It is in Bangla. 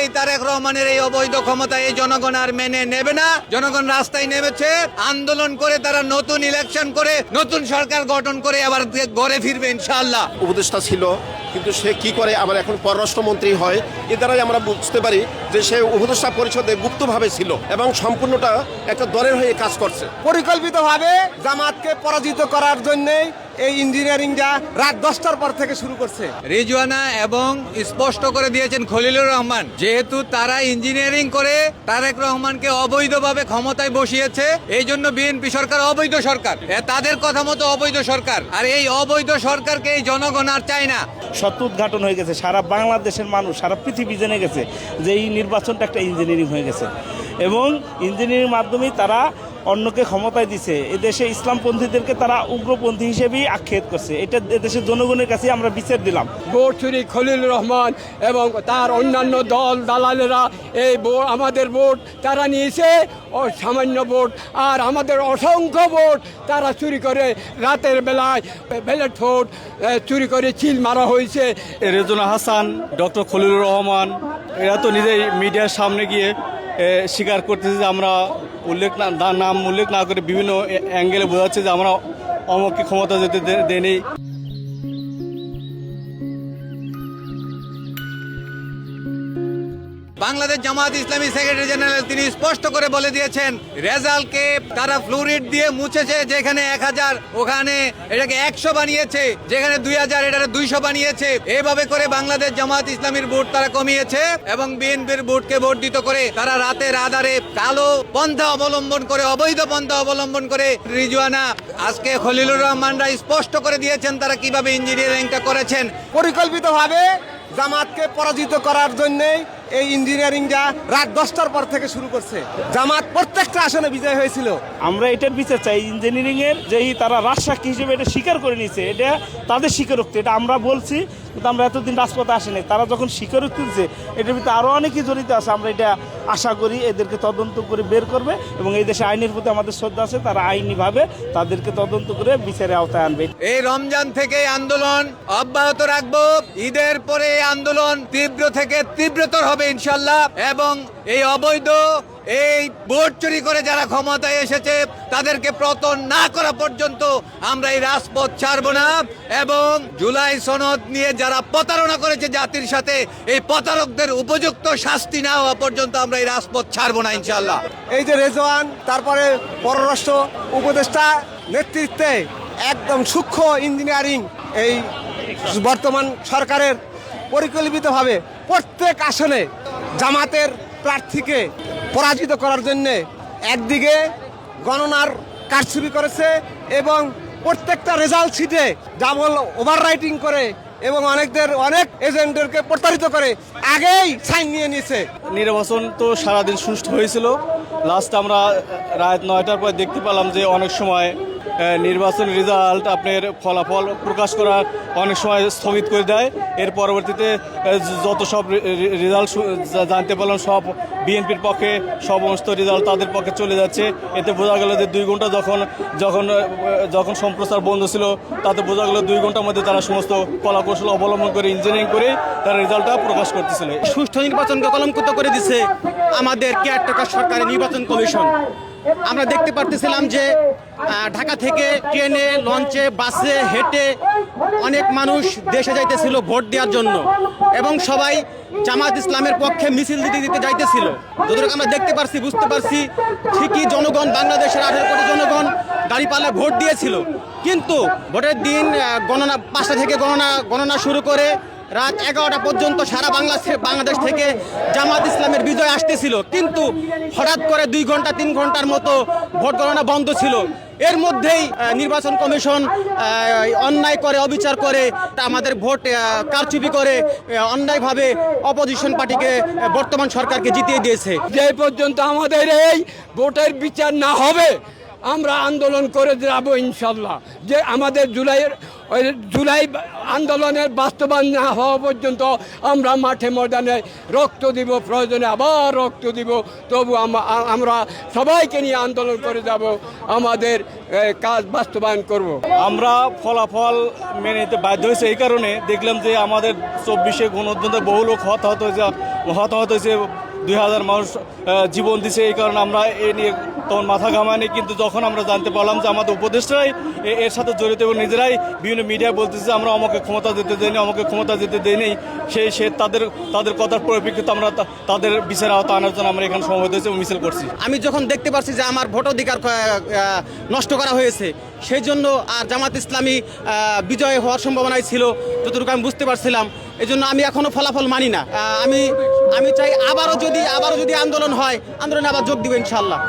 এই তারেক রহমানের এই অবৈধ ক্ষমতা এই জনগণ আর মেনে নেবে না। জনগণ রাস্তায় নেমেছে, আন্দোলন করে তারা নতুন ইলেকশন করে নতুন সরকার গঠন করে আবার ঘরে ফিরবে ইনশাআল্লাহ। উপদেষ্টা ছিল, কিন্তু সে কি করে আবার এখন পররাষ্ট্রমন্ত্রী হয়, এ দ্বারাই আমরা বুঝতে পারি যে সে উপদেষ্টা পরিষদে গুপ্তভাবে ছিল এবং সম্পূর্ণটা একটা দলের হয়ে কাজ করছে। পরিকল্পিতভাবে জামাতকে পরাজিত করার জন্য এই ইঞ্জিনিয়ারিংটা রাত 10টার পর থেকে শুরু করছে। রিজওয়ানা এবং স্পষ্ট করে দিয়েছেন খলিলুর রহমান, যেহেতু তারা ইঞ্জিনিয়ারিং করে তারেক রহমানকে অবৈধভাবে ক্ষমতায় বসিয়েছে, এই জন্য বিএনপি সরকার অবৈধ সরকার, তাদের কথা মতো অবৈধ সরকার। আর এই অবৈধ সরকারকে এই জনগণ আর চায় না। সত্য উদ্ঘাটন হয়ে গেছে, সারা বাংলাদেশের মানুষ, সারা পৃথিবী জেনে গেছে যে এই নির্বাচনটা একটা ইঞ্জিনিয়ারিং হয়ে গেছে এবং ইঞ্জিনিয়ারিং মাধ্যমেই তারা অন্যকে ক্ষমতায় দিছে। এদেশে ইসলামপন্থীদেরকে তারা উগ্রপন্থী হিসেবেই আখ্যায়িত করছে। এটা এদেশের জনগণের কাছে আমরা বিচার দিলাম। ভোট চুরি খলিলুর রহমান এবং তার অন্যান্য দল দালালেরা এই ভোট, আমাদের ভোট তারা নিয়েছে, সামান্য ভোট, আর আমাদের অসংখ্য ভোট তারা চুরি করে রাতের বেলায় ব্যালট ভোট চুরি করে চিল মারা হয়েছে। রেজওয়ানা হাসান, ডক্টর খলিলুর রহমান এরা তো নিজেই মিডিয়ার সামনে গিয়ে স্বীকার করতেছে যে আমরা নাম উল্লেখ না করে বিভিন্ন অ্যাঙ্গেলে বোঝাচ্ছে যে আমরা অমুককে ক্ষমতা যেতে দেয়নি। বাংলাদেশ জামাত ইসলামী সেক্রেটারি জেনারেল তিনি স্পষ্ট করে বলে দিয়েছেন, রেজাল্টকে তারা ফ্লুরিড দিয়ে মুছেছে, যেখানে 1000 ওখানে এটাকে 100 বানিয়েছে, যেখানে 2000 এটাকে 200 বানিয়েছে। এইভাবে করে বাংলাদেশ জামাত ইসলামীর ভোট তারা কমিয়েছে এবং বিএনপির ভোটকে বর্ধিত করে তারা রাতের আধারে কালো পন্থা অবলম্বন করে, অবৈধ পন্থা অবলম্বন করে রিজওয়ানা আজকে খলিলুর রহমানরা স্পষ্ট করে দিয়েছেন তারা কিভাবে ইঞ্জিনিয়ারিংটা করেছেন। পরিকল্পিতভাবে জামাতকে পরাজিত করার জন্য এই ইঞ্জিনিয়ারিংটা রাত 10টার পর থেকে শুরু করছে। জামাত প্রত্যেকটা আসনে বিজয় হয়েছিল। আমরা এটার বিচার চাই। ইঞ্জিনিয়ারিং এর যেই তারা রাজসাক্ষী হিসেবে এটা স্বীকার করে নিয়েছে, এটা তাদের স্বীকারোক্তি, এটা আমরা বলছি, কিন্তু আমরা এতদিন রাজপথে আসেনি। তারা যখন স্বীকারোক্তি দিচ্ছে, এটার ভিতরে আরও অনেকেই জড়িত আছে। আমরা এটা আশা করি এদেরকে তদন্ত করে বের করবে এবং এই দেশে আইনের প্রতি আমাদের শ্রদ্ধা আছে, তারা আইনিভাবে তাদেরকে তদন্ত করে বিচারের আওতায় আনবে। এই রমজান থেকে আন্দোলন অব্যাহত রাখবো, ঈদের পরে আন্দোলন তীব্র থেকে তীব্রতর হবে ইনশাল্লাহ। এবং এই অবৈধ এই ভোট চুরি করে যারা ক্ষমতায় এসেছে তাদেরকে পতন না করা পর্যন্ত আমরা এই রাজপথ ছাড়বো না। এবং জুলাই সনদ নিয়ে যারা প্রতারণা করেছে জাতির সাথে, এই প্রতারকদের উপযুক্ত শাস্তি না হওয়া পর্যন্ত আমরা এই রাজপথ ছাড়বো না ইনশাল্লাহ। এই যে রেজওয়ান, তারপরে পররাষ্ট্র উপদেষ্টা নেতৃত্বে একদম সূক্ষ্ম ইঞ্জিনিয়ারিং এই বর্তমান সরকারের পরিকল্পিতভাবে প্রত্যেক আসনে জামাতের প্রার্থীকে পরাজিত করার জন্যে একদিকে গণনার কারচুপি করেছে এবং প্রত্যেকটা রেজাল্ট শিটে ডাবল ওভাররাইটিং করে এবং অনেক এজেন্টদেরকে প্রতারিত করে আগেই সাইন নিয়ে নিয়েছে। নির্বাচন তো সারাদিন সুষ্ঠু হয়েছিল। লাস্ট আমরা রাত 9টার পর দেখতে পেলাম যে অনেক সময় নির্বাচন রেজাল্ট আপনার ফলাফল প্রকাশ করার অনেক সময় স্থগিত করে দেয়। এর পরবর্তীতে যত সব রেজাল্ট জানতে পারলাম সব বিএনপির পক্ষে, সমস্ত রেজাল্ট তাদের পক্ষে চলে যাচ্ছে। এতে বোঝা গেল যে 2 ঘন্টা যখন সম্প্রচার বন্ধ ছিল, তাতে বোঝা গেল 2 ঘন্টার মধ্যে তারা সমস্ত কলাকৌশল অবলম্বন করে ইঞ্জিনিয়ারিং করে তারা রেজাল্টটা প্রকাশ করতেছিল। সুষ্ঠু নির্বাচনকে কলঙ্কিত করে দিচ্ছে আমাদের কেয়ারটেকার সরকারের নির্বাচন কমিশন। আমরা দেখতে পারতেছিলাম যে ঢাকা থেকে ট্রেনে, লঞ্চে, বাসে, হেঁটে অনেক মানুষ দেশে যাইতেছিল ভোট দেওয়ার জন্য এবং সবাই জামাত ইসলামের পক্ষে মিছিল দিতে যাইতেছিল। যতটুকু আমরা দেখতে পারছি, বুঝতে পারছি, ঠিকই জনগণ, বাংলাদেশের 18 কোটি জনগণ দাঁড়িপাল্লায় ভোট দিয়েছিল। কিন্তু ভোটের দিন গণনা 5টা থেকে গণনা শুরু করে রাত 11টা পর্যন্ত সারা বাংলাদেশ থেকে জামাত ইসলামের বিজয় আসতেছিল। কিন্তু হঠাৎ করে 2 ঘন্টা 3 ঘন্টার মতো ভোট গণনা বন্ধ ছিল। এর মধ্যেই নির্বাচন কমিশন অন্যায় করে, অবিচার করে, আমাদের ভোট কারচুপি করে অন্যায়ভাবে অপোজিশন পার্টিকে, বর্তমান সরকারকে জিতিয়ে দিয়েছে। যে পর্যন্ত আমাদের এই ভোটের বিচার না হবে আমরা আন্দোলন করে যাব ইনশাল্লাহ। যে আমাদের জুলাই আন্দোলনের বাস্তবায়ন না হওয়া পর্যন্ত আমরা মাঠে ময়দানে রক্ত দিব, প্রয়োজনে আবার রক্ত দিব, তবু আমরা সবাইকে নিয়ে আন্দোলন করে যাব, আমাদের কাজ বাস্তবায়ন করব। আমরা ফলাফল মেনে নিতে বাধ্য হয়েছে। এই কারণে দেখলাম যে আমাদের 24শে গণঅভ্যুত্থানে বহু লোক হতাহত হয়েছে, হতাহত হয়েছে, 2000 মানুষ জীবন দিছে। এই কারণে আমরা এ নিয়ে তখন মাথা ঘামানি, কিন্তু যখন আমরা জানতে পারলাম যে আমাদের উপদেষ্টারাই এর সাথে জড়িত এবং নিজেরাই বিভিন্ন মিডিয়ায় বলতেছে আমরা আমাকে ক্ষমতা দিতে দেয়নি, আমাকে ক্ষমতা দিতে দেয়নি, সে তাদের কথার পরিপ্রেক্ষিতে আমরা তাদের বিচার আওতা আনার জন্য আমরা এখানে সমবেত হয়েছে এবং মিছিল করছি। আমি যখন দেখতে পারছি যে আমার ভোটাধিকার নষ্ট করা হয়েছে, সেই জন্য আর জামাত ইসলামী বিজয় হওয়ার সম্ভাবনাই ছিল যতটুকু আমি বুঝতে পারছিলাম। এই জন্য আমি এখনো ফলাফল মানি না। আমি চাই আবারও যদি আন্দোলন হয়, আন্দোলনে আবার যোগ দিব ইনশাল্লাহ।